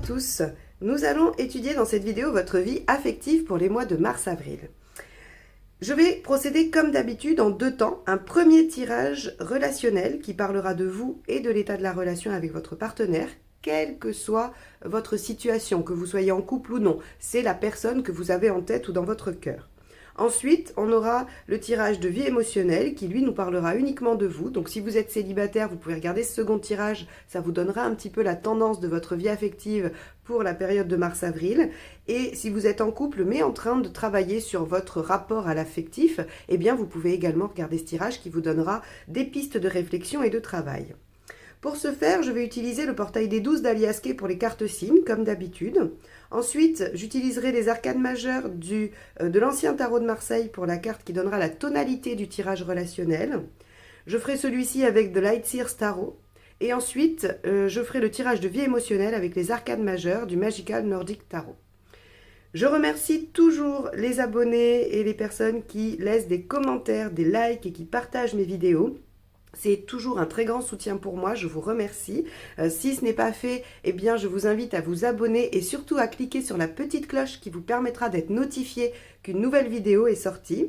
tous, nous allons étudier dans cette vidéo votre vie affective pour les mois de mars-avril. Je vais procéder comme d'habitude en deux temps. Un premier tirage relationnel qui parlera de vous et de l'état de la relation avec votre partenaire, quelle que soit votre situation, que vous soyez en couple ou non. C'est la personne que vous avez en tête ou dans votre cœur. Ensuite, on aura le tirage de vie émotionnelle qui, lui, nous parlera uniquement de vous. Donc, si vous êtes célibataire, vous pouvez regarder ce second tirage. Ça vous donnera un petit peu la tendance de votre vie affective pour la période de mars-avril. Et si vous êtes en couple, mais en train de travailler sur votre rapport à l'affectif, eh bien, vous pouvez également regarder ce tirage qui vous donnera des pistes de réflexion et de travail. Pour ce faire, je vais utiliser le portail des 12 d'Aliasqué pour les cartes signes, comme d'habitude. Ensuite, j'utiliserai les arcanes majeures de l'ancien tarot de Marseille pour la carte qui donnera la tonalité du tirage relationnel. Je ferai celui-ci avec de Lightseers Tarot. Et ensuite, je ferai le tirage de vie émotionnelle avec les arcanes majeures du Magical Nordic Tarot. Je remercie toujours les abonnés et les personnes qui laissent des commentaires, des likes et qui partagent mes vidéos. C'est toujours un très grand soutien pour moi, je vous remercie. Si ce n'est pas fait, eh bien je vous invite à vous abonner et surtout à cliquer sur la petite cloche qui vous permettra d'être notifié qu'une nouvelle vidéo est sortie.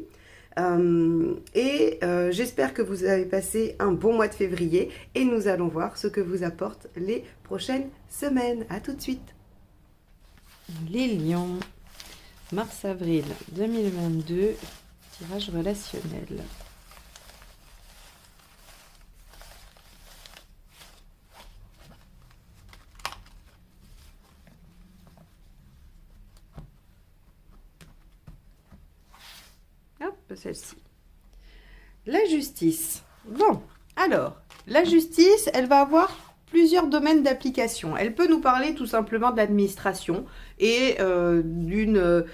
J'espère que vous avez passé un bon mois de février et nous allons voir ce que vous apportent les prochaines semaines. À tout de suite. Les lions, mars-avril 2022, tirage relationnel. Celle-ci. La justice. Bon, alors, la justice, elle va avoir plusieurs domaines d'application. Elle peut nous parler tout simplement de l'administration et d'une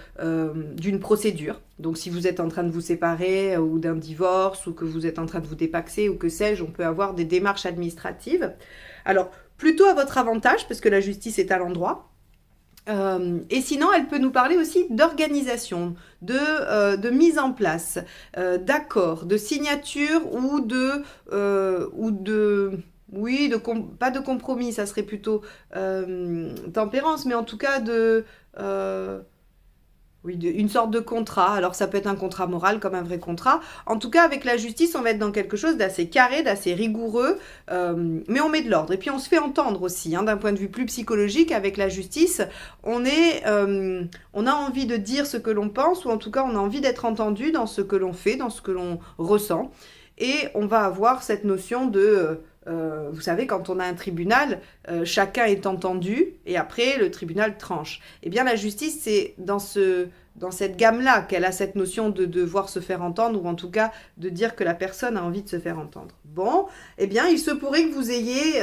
procédure. Donc, si vous êtes en train de vous séparer ou d'un divorce ou que vous êtes en train de vous dépaxer ou que sais-je, on peut avoir des démarches administratives. Alors, plutôt à votre avantage, parce que la justice est à l'endroit. Et sinon, elle peut nous parler aussi d'organisation, de mise en place, d'accords, de signature pas de compromis, ça serait plutôt tempérance, mais en tout cas une sorte de contrat. Alors ça peut être un contrat moral comme un vrai contrat. En tout cas, avec la justice, on va être dans quelque chose d'assez carré, d'assez rigoureux, mais on met de l'ordre. Et puis on se fait entendre aussi, d'un point de vue plus psychologique, avec la justice, on a envie de dire ce que l'on pense, ou en tout cas on a envie d'être entendu dans ce que l'on fait, dans ce que l'on ressent. Et on va avoir cette notion de... vous savez, quand on a un tribunal, chacun est entendu et après le tribunal tranche. Eh bien, la justice, c'est dans cette gamme-là qu'elle a cette notion de devoir se faire entendre ou en tout cas de dire que la personne a envie de se faire entendre. Bon, eh bien, il se pourrait que vous ayez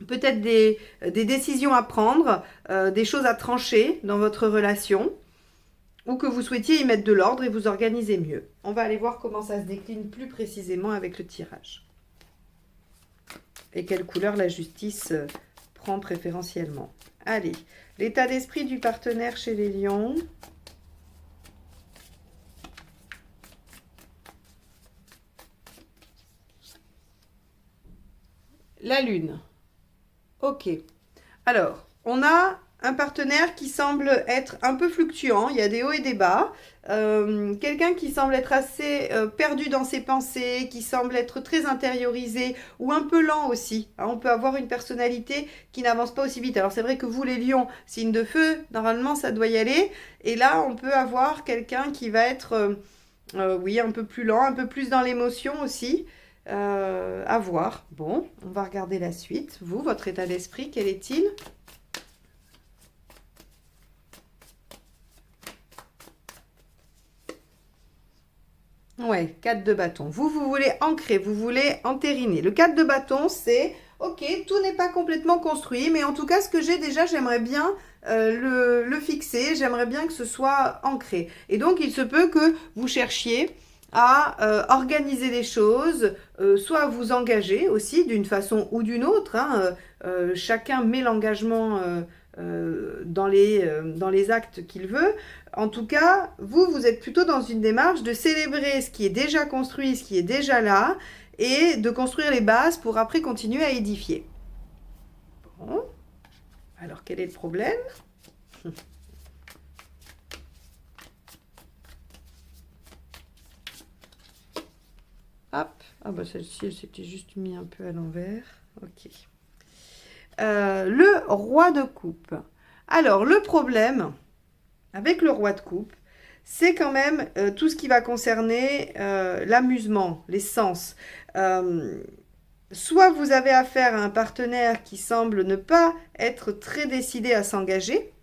peut-être des décisions à prendre, des choses à trancher dans votre relation, ou que vous souhaitiez y mettre de l'ordre et vous organiser mieux. On va aller voir comment ça se décline plus précisément avec le tirage. Et quelle couleur la justice prend préférentiellement. Allez, l'état d'esprit du partenaire chez les lions. La lune. Ok. Alors, on a un partenaire qui semble être un peu fluctuant, il y a des hauts et des bas, quelqu'un qui semble être assez perdu dans ses pensées, qui semble être très intériorisé ou un peu lent aussi. On peut avoir une personnalité qui n'avance pas aussi vite. Alors c'est vrai que vous les lions, signe de feu, normalement ça doit y aller. Et là on peut avoir quelqu'un qui va être un peu plus lent, un peu plus dans l'émotion aussi. À voir. Bon, on va regarder la suite. Vous, votre état d'esprit, quel est-il ? Ouais, 4 de bâton. Vous voulez ancrer, vous voulez entériner. Le 4 de bâton, c'est, ok, tout n'est pas complètement construit, mais en tout cas, ce que j'ai déjà, j'aimerais bien le fixer, j'aimerais bien que ce soit ancré. Et donc, il se peut que vous cherchiez à organiser les choses, soit à vous engager aussi d'une façon ou d'une autre. Chacun met l'engagement dans les actes qu'il veut. En tout cas, vous êtes plutôt dans une démarche de célébrer ce qui est déjà construit, ce qui est déjà là, et de construire les bases pour après continuer à édifier. Bon. Alors, quel est le problème? Hop. Ah bah celle-ci, elle s'était juste mis un peu à l'envers. Ok. Le roi de coupe. Alors, le problème avec le roi de coupe, c'est quand même tout ce qui va concerner l'amusement, les sens. Soit vous avez affaire à un partenaire qui semble ne pas être très décidé à s'engager,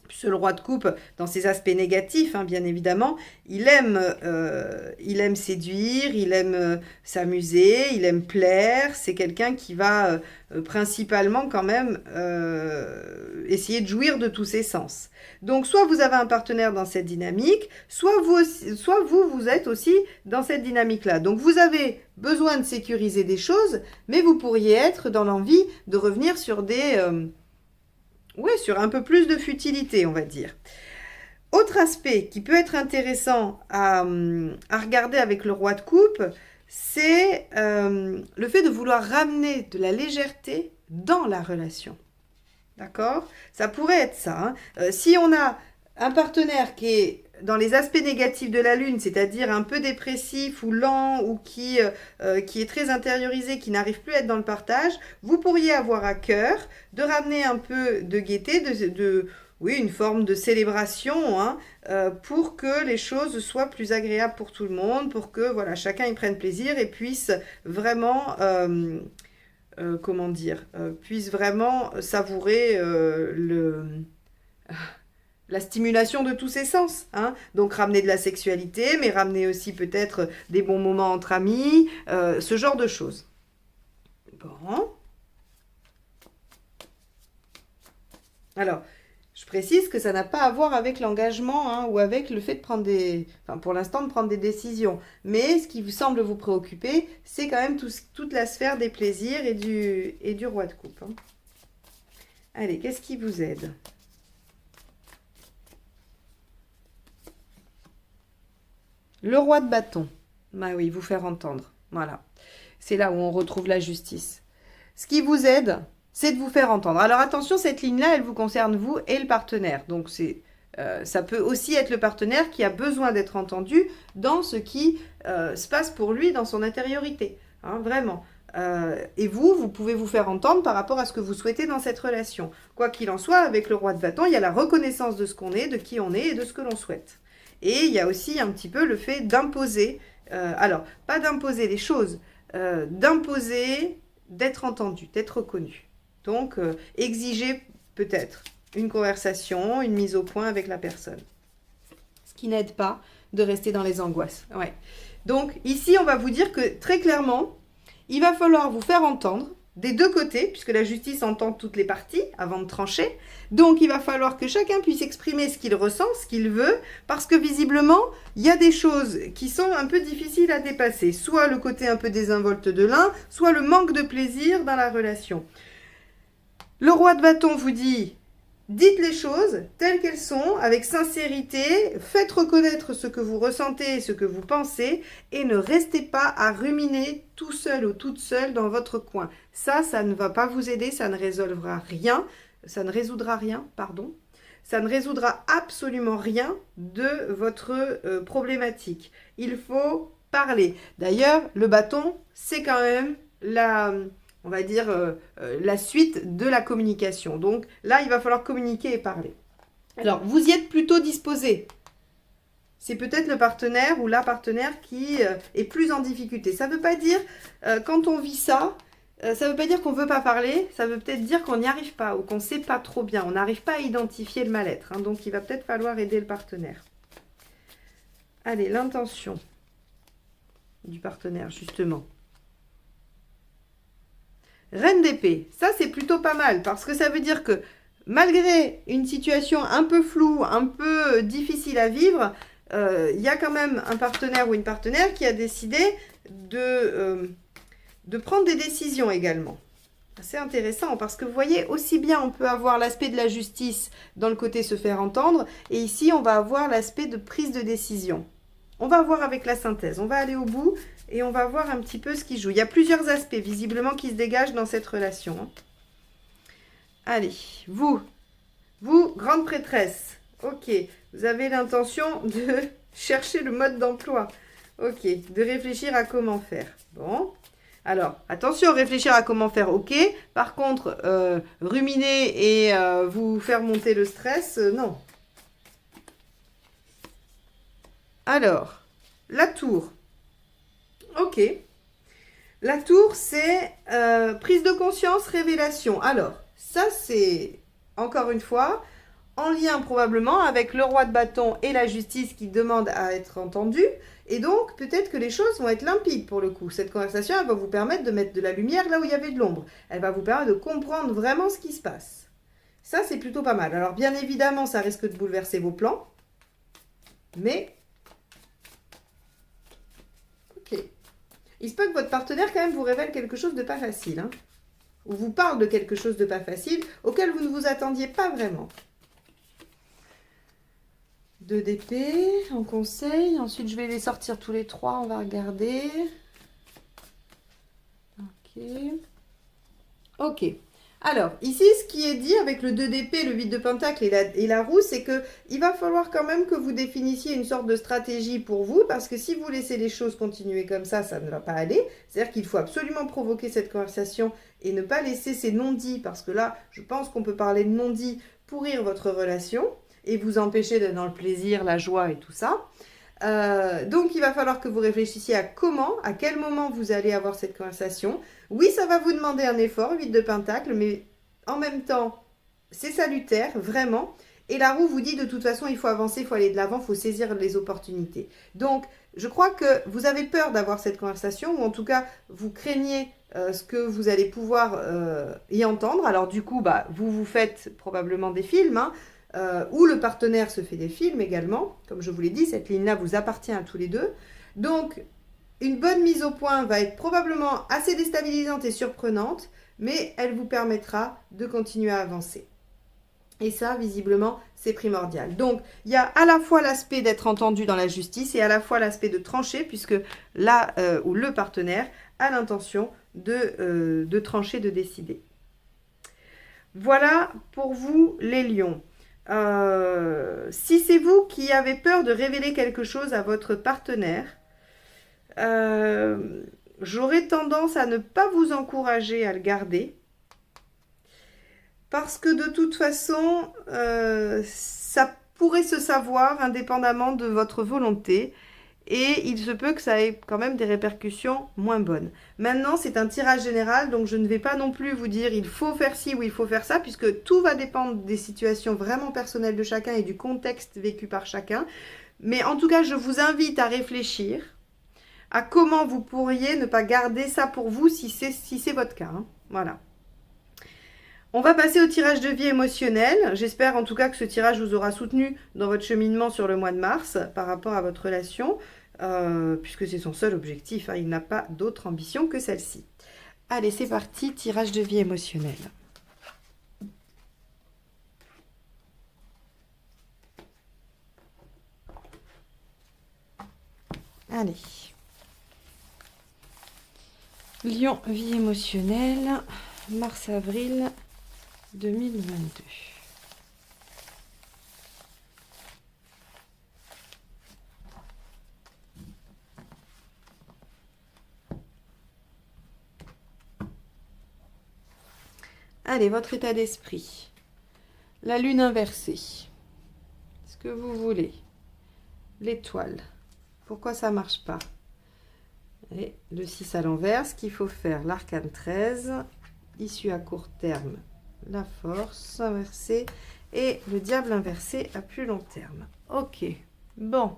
puisque le roi de coupe, dans ses aspects négatifs, hein, bien évidemment, il aime séduire, il aime s'amuser, il aime plaire. C'est quelqu'un qui va principalement quand même essayer de jouir de tous ses sens. Donc, soit vous avez un partenaire dans cette dynamique, soit vous êtes aussi dans cette dynamique-là. Donc, vous avez besoin de sécuriser des choses, mais vous pourriez être dans l'envie de revenir sur sur un peu plus de futilité, on va dire. Autre aspect qui peut être intéressant à regarder avec le roi de coupe, c'est le fait de vouloir ramener de la légèreté dans la relation. D'accord? Ça pourrait être ça. Hein. Si on a un partenaire qui est dans les aspects négatifs de la lune, c'est-à-dire un peu dépressif ou lent ou qui est très intériorisé, qui n'arrive plus à être dans le partage, vous pourriez avoir à cœur de ramener un peu de gaieté, une forme de célébration, hein, pour que les choses soient plus agréables pour tout le monde, pour que voilà, chacun y prenne plaisir et puisse vraiment... puisse vraiment savourer la stimulation de tous ses sens. Hein. Donc ramener de la sexualité, mais ramener aussi peut-être des bons moments entre amis, ce genre de choses. Bon. Alors, je précise que ça n'a pas à voir avec l'engagement, hein, ou avec le fait de prendre pour l'instant, de prendre des décisions. Mais ce qui vous semble vous préoccuper, c'est quand même toute la sphère des plaisirs et du roi de coupe. Hein. Allez, qu'est-ce qui vous aide? Le roi de bâton. Bah oui, vous faire entendre. Voilà. C'est là où on retrouve la justice. Ce qui vous aide, c'est de vous faire entendre. Alors attention, cette ligne-là, elle vous concerne vous et le partenaire. Donc ça peut aussi être le partenaire qui a besoin d'être entendu dans ce qui se passe pour lui dans son intériorité. Hein, vraiment. Et vous pouvez vous faire entendre par rapport à ce que vous souhaitez dans cette relation. Quoi qu'il en soit, avec le roi de bâton, il y a la reconnaissance de ce qu'on est, de qui on est et de ce que l'on souhaite. Et il y a aussi un petit peu le fait d'imposer, alors pas d'imposer les choses, d'imposer d'être entendu, d'être reconnu. Donc, exiger peut-être une conversation, une mise au point avec la personne. Ce qui n'aide pas de rester dans les angoisses. Ouais. Donc, ici, on va vous dire que très clairement, il va falloir vous faire entendre des deux côtés, puisque la justice entend toutes les parties avant de trancher. Donc, il va falloir que chacun puisse exprimer ce qu'il ressent, ce qu'il veut, parce que visiblement, il y a des choses qui sont un peu difficiles à dépasser. Soit le côté un peu désinvolte de l'un, soit le manque de plaisir dans la relation. Le roi de bâton vous dit, dites les choses telles qu'elles sont, avec sincérité, faites reconnaître ce que vous ressentez, ce que vous pensez, et ne restez pas à ruminer tout seul ou toute seule dans votre coin. Ça ne va pas vous aider, ça ne résoudra rien, ça ne résoudra absolument rien de votre problématique. Il faut parler. D'ailleurs, le bâton, c'est quand même on va dire, la suite de la communication. Donc là, il va falloir communiquer et parler. Alors, vous y êtes plutôt disposé. C'est peut-être le partenaire ou la partenaire qui est plus en difficulté. Ça ne veut pas dire, quand on vit ça, ça ne veut pas dire qu'on ne veut pas parler, ça veut peut-être dire qu'on n'y arrive pas ou qu'on ne sait pas trop bien. On n'arrive pas à identifier le mal-être. Hein, donc, il va peut-être falloir aider le partenaire. Allez, l'intention du partenaire, justement. Reine d'épée, ça c'est plutôt pas mal parce que ça veut dire que malgré une situation un peu floue, un peu difficile à vivre, il y a quand même un partenaire ou une partenaire qui a décidé de prendre des décisions également. C'est intéressant parce que vous voyez, aussi bien on peut avoir l'aspect de la justice dans le côté se faire entendre et ici on va avoir l'aspect de prise de décision. On va voir avec la synthèse, on va aller au bout et on va voir un petit peu ce qui joue. Il y a plusieurs aspects visiblement qui se dégagent dans cette relation. Allez, vous, grande prêtresse. Ok, vous avez l'intention de chercher le mode d'emploi. Ok, de réfléchir à comment faire. Bon, alors, attention, réfléchir à comment faire, ok. Par contre, ruminer et vous faire monter le stress, non. Alors, la tour. Ok. La tour, c'est prise de conscience, révélation. Alors, ça, c'est, encore une fois, en lien probablement avec le roi de bâton et la justice qui demandent à être entendus. Et donc, peut-être que les choses vont être limpides pour le coup. Cette conversation, elle va vous permettre de mettre de la lumière là où il y avait de l'ombre. Elle va vous permettre de comprendre vraiment ce qui se passe. Ça, c'est plutôt pas mal. Alors, bien évidemment, ça risque de bouleverser vos plans. Mais, ok. Il se peut que votre partenaire, quand même, vous révèle quelque chose de pas facile. Hein, ou vous parle de quelque chose de pas facile auquel vous ne vous attendiez pas vraiment. 2 d'épée en conseil. Ensuite, je vais les sortir tous les 3. On va regarder. Ok. Ok. Alors, ici, ce qui est dit avec le 2 d'épée, le 8 de pentacle et la roue, c'est qu'il va falloir quand même que vous définissiez une sorte de stratégie pour vous, parce que si vous laissez les choses continuer comme ça ne va pas aller. C'est-à-dire qu'il faut absolument provoquer cette conversation et ne pas laisser ces non-dits, parce que là, je pense qu'on peut parler de non-dits pourrir votre relation et vous empêcher d'être dans le plaisir, la joie et tout ça. Donc, il va falloir que vous réfléchissiez à comment, à quel moment vous allez avoir cette conversation. Oui, ça va vous demander un effort, 8 de pentacle, mais en même temps, c'est salutaire, vraiment. Et la roue vous dit de toute façon, il faut avancer, il faut aller de l'avant, il faut saisir les opportunités. Donc, je crois que vous avez peur d'avoir cette conversation, ou en tout cas, vous craignez ce que vous allez pouvoir y entendre. Alors du coup, vous vous faites probablement des films, hein, où le partenaire se fait des films également. Comme je vous l'ai dit, cette ligne-là vous appartient à tous les deux. Donc, une bonne mise au point va être probablement assez déstabilisante et surprenante, mais elle vous permettra de continuer à avancer. Et ça, visiblement, c'est primordial. Donc, il y a à la fois l'aspect d'être entendu dans la justice et à la fois l'aspect de trancher, puisque là où le partenaire a l'intention de trancher, de décider. Voilà pour vous, les lions. Si c'est vous qui avez peur de révéler quelque chose à votre partenaire, j'aurais tendance à ne pas vous encourager à le garder. Parce que de toute façon, ça pourrait se savoir indépendamment de votre volonté. Et il se peut que ça ait quand même des répercussions moins bonnes. Maintenant, c'est un tirage général, donc je ne vais pas non plus vous dire il faut faire ci ou il faut faire ça, puisque tout va dépendre des situations vraiment personnelles de chacun et du contexte vécu par chacun. Mais en tout cas, je vous invite à réfléchir à comment vous pourriez ne pas garder ça pour vous si c'est votre cas. Hein. Voilà. On va passer au tirage de vie émotionnel. J'espère en tout cas que ce tirage vous aura soutenu dans votre cheminement sur le mois de mars par rapport à votre relation, puisque c'est son seul objectif. Hein, il n'a pas d'autre ambition que celle-ci. Allez, c'est parti, tirage de vie émotionnel. Allez. Lion, vie émotionnelle, mars-avril 2022. Allez, votre état d'esprit. La lune inversée. Ce que vous voulez. L'étoile. Pourquoi ça ne marche pas? Et le 6 à l'envers, ce qu'il faut faire. L'arcane 13. Issue à court terme. La force inversée. Et le diable inversé à plus long terme. Ok. Bon.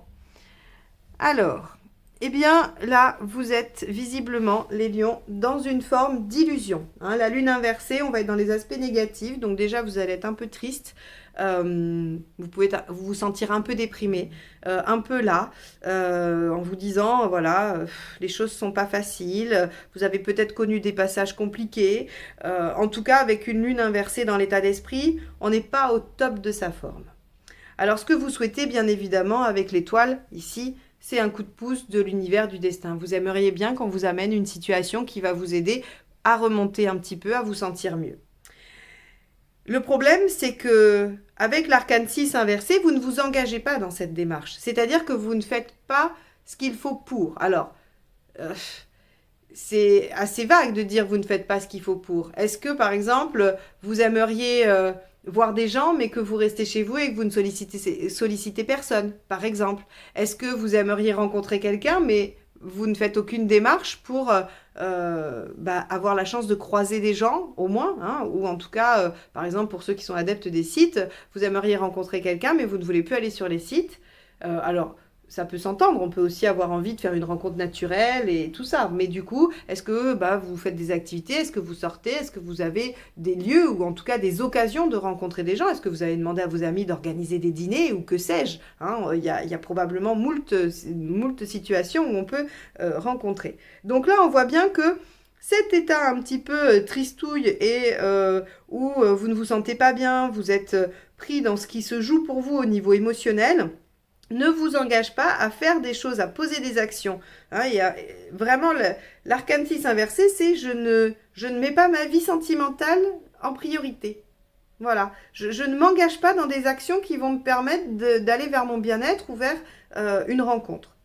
Alors, eh bien, là, vous êtes visiblement, les lions, dans une forme d'illusion. Hein, la lune inversée, on va être dans les aspects négatifs. Donc déjà, vous allez être un peu triste. Vous pouvez vous sentir un peu déprimé, un peu là, en vous disant, voilà, les choses ne sont pas faciles. Vous avez peut-être connu des passages compliqués. En tout cas, avec une lune inversée dans l'état d'esprit, on n'est pas au top de sa forme. Alors, ce que vous souhaitez, bien évidemment, avec l'étoile, ici, c'est un coup de pouce de l'univers du destin. Vous aimeriez bien qu'on vous amène une situation qui va vous aider à remonter un petit peu, à vous sentir mieux. Le problème, c'est que avec l'arcane 6 inversé, vous ne vous engagez pas dans cette démarche. C'est-à-dire que vous ne faites pas ce qu'il faut pour. Alors, euh, c'est assez vague de dire vous ne faites pas ce qu'il faut pour. Est-ce que, par exemple, vous aimeriez voir des gens, mais que vous restez chez vous et que vous ne sollicitez personne, par exemple? Est-ce que vous aimeriez rencontrer quelqu'un, mais vous ne faites aucune démarche pour avoir la chance de croiser des gens, au moins, hein, ou en tout cas, par exemple, pour ceux qui sont adeptes des sites, vous aimeriez rencontrer quelqu'un, mais vous ne voulez plus aller sur les sites. Alors, ça peut s'entendre, on peut aussi avoir envie de faire une rencontre naturelle et tout ça. Mais du coup, est-ce que vous faites des activités? Est-ce que vous sortez? Est-ce que vous avez des lieux ou en tout cas des occasions de rencontrer des gens? Est-ce que vous avez demandé à vos amis d'organiser des dîners ou que sais-je, hein? Il y a probablement moult situations où on peut rencontrer. Donc là, on voit bien que cet état un petit peu tristouille et où vous ne vous sentez pas bien, vous êtes pris dans ce qui se joue pour vous au niveau émotionnel, ne vous engage pas à faire des choses, à poser des actions. Hein, il y a vraiment l'arcane 6 inversé, c'est je ne mets pas ma vie sentimentale en priorité. Voilà, je ne m'engage pas dans des actions qui vont me permettre d'aller vers mon bien-être ou vers une rencontre.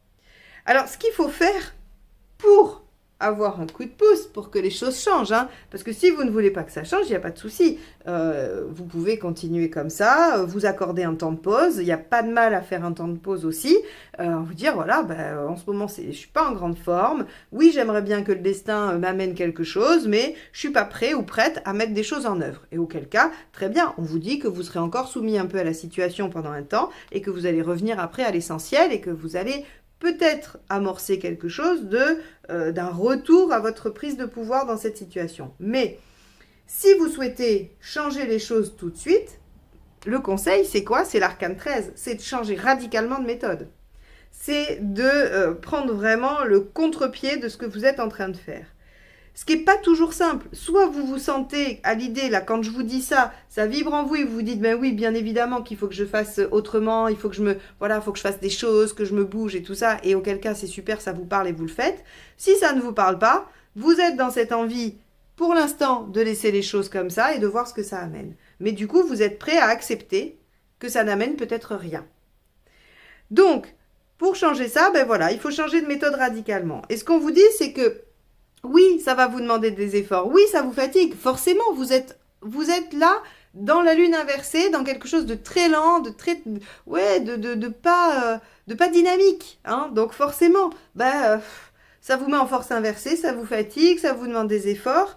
Alors, ce qu'il faut faire pour avoir un coup de pouce pour que les choses changent, hein. Parce que si vous ne voulez pas que ça change, il n'y a pas de souci. Vous pouvez continuer comme ça, vous accorder un temps de pause, il n'y a pas de mal à faire un temps de pause aussi, vous dire, voilà, en ce moment, je ne suis pas en grande forme, oui, j'aimerais bien que le destin m'amène quelque chose, mais je ne suis pas prêt ou prête à mettre des choses en œuvre. Et auquel cas, très bien, on vous dit que vous serez encore soumis un peu à la situation pendant un temps, et que vous allez revenir après à l'essentiel, et que vous allez peut-être amorcer quelque chose d'un retour à votre prise de pouvoir dans cette situation. Mais si vous souhaitez changer les choses tout de suite, le conseil, c'est quoi? C'est l'arcane 13. C'est de changer radicalement de méthode. C'est de prendre vraiment le contre-pied de ce que vous êtes en train de faire. Ce qui n'est pas toujours simple. Soit vous vous sentez à l'idée, là, quand je vous dis ça, ça vibre en vous et vous vous dites, ben oui, bien évidemment qu'il faut que je fasse autrement, il faut que faut que je fasse des choses, que je me bouge et tout ça, et auquel cas c'est super, ça vous parle et vous le faites. Si ça ne vous parle pas, vous êtes dans cette envie, pour l'instant, de laisser les choses comme ça et de voir ce que ça amène. Mais du coup, vous êtes prêt à accepter que ça n'amène peut-être rien. Donc, pour changer ça, il faut changer de méthode radicalement. Et ce qu'on vous dit, c'est que oui, ça va vous demander des efforts. Oui, ça vous fatigue. Forcément, vous êtes là dans la lune inversée, dans quelque chose de très lent, de pas dynamique, hein. Donc forcément, ça vous met en force inversée, ça vous fatigue, ça vous demande des efforts.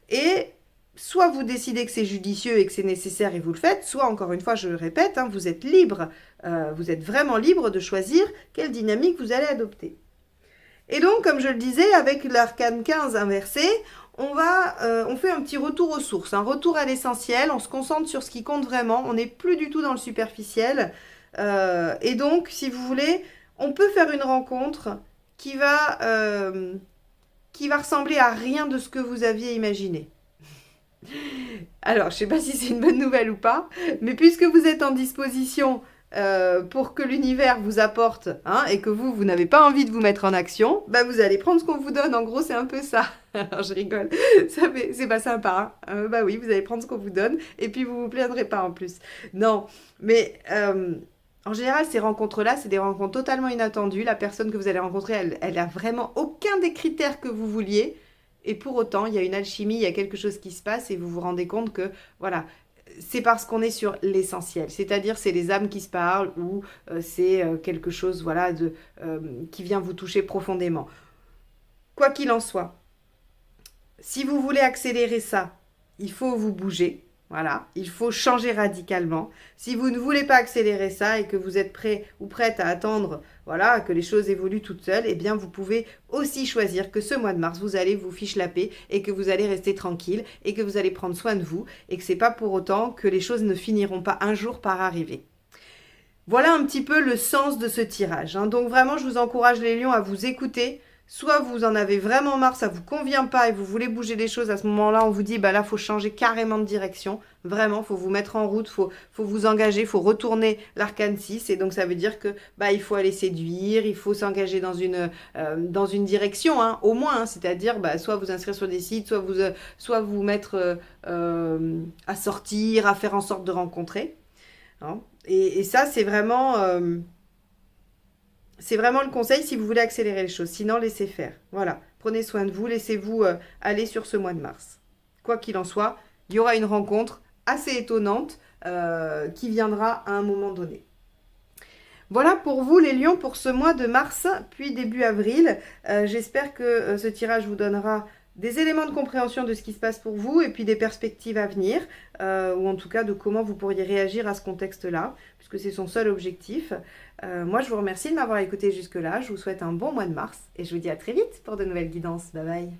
Et soit vous décidez que c'est judicieux et que c'est nécessaire et vous le faites, soit, encore une fois, je le répète, hein, vous êtes libre, vous êtes vraiment libre de choisir quelle dynamique vous allez adopter. Et donc, comme je le disais, avec l'arcane 15 inversé, on fait un petit retour aux sources, un retour à l'essentiel, on se concentre sur ce qui compte vraiment, on n'est plus du tout dans le superficiel. Et donc, si vous voulez, on peut faire une rencontre qui va ressembler à rien de ce que vous aviez imaginé. Alors, je ne sais pas si c'est une bonne nouvelle ou pas, mais puisque vous êtes en disposition pour que l'univers vous apporte, hein, et que vous n'avez pas envie de vous mettre en action, vous allez prendre ce qu'on vous donne. En gros, c'est un peu ça. Alors, je rigole. C'est pas sympa. Hein. Oui, vous allez prendre ce qu'on vous donne et puis vous vous plaindrez pas en plus. Non, mais en général, ces rencontres-là, c'est des rencontres totalement inattendues. La personne que vous allez rencontrer, elle a vraiment aucun des critères que vous vouliez. Et pour autant, il y a une alchimie, il y a quelque chose qui se passe et vous vous rendez compte que, voilà, c'est parce qu'on est sur l'essentiel. C'est-à-dire, c'est les âmes qui se parlent ou c'est quelque chose, voilà, qui vient vous toucher profondément. Quoi qu'il en soit, si vous voulez accélérer ça, il faut vous bouger. Voilà, il faut changer radicalement. Si vous ne voulez pas accélérer ça et que vous êtes prêt ou prête à attendre, voilà, que les choses évoluent toutes seules, eh bien vous pouvez aussi choisir que ce mois de mars, vous allez vous fiche la paix et que vous allez rester tranquille et que vous allez prendre soin de vous et que c'est pas pour autant que les choses ne finiront pas un jour par arriver. Voilà un petit peu le sens de ce tirage, hein. Donc vraiment, je vous encourage les lions à vous écouter Soit vous en avez vraiment marre, ça vous convient pas et vous voulez bouger les choses, à ce moment-là, on vous dit, bah là, faut changer carrément de direction. Vraiment, faut vous mettre en route, faut vous engager, faut retourner l'arcane 6. Et donc, ça veut dire que, bah, il faut aller séduire, il faut s'engager dans une direction, hein, au moins. Hein. C'est-à-dire, bah, soit vous inscrire sur des sites, soit vous mettre à sortir, à faire en sorte de rencontrer. Hein. Et ça, c'est vraiment le conseil si vous voulez accélérer les choses. Sinon, laissez faire. Voilà. Prenez soin de vous. Laissez-vous aller sur ce mois de mars. Quoi qu'il en soit, il y aura une rencontre assez étonnante qui viendra à un moment donné. Voilà pour vous les lions pour ce mois de mars, puis début avril. J'espère que ce tirage vous donnera des éléments de compréhension de ce qui se passe pour vous et puis des perspectives à venir, ou en tout cas de comment vous pourriez réagir à ce contexte-là, puisque c'est son seul objectif. Moi, je vous remercie de m'avoir écouté jusque-là. Je vous souhaite un bon mois de mars et je vous dis à très vite pour de nouvelles guidances. Bye bye.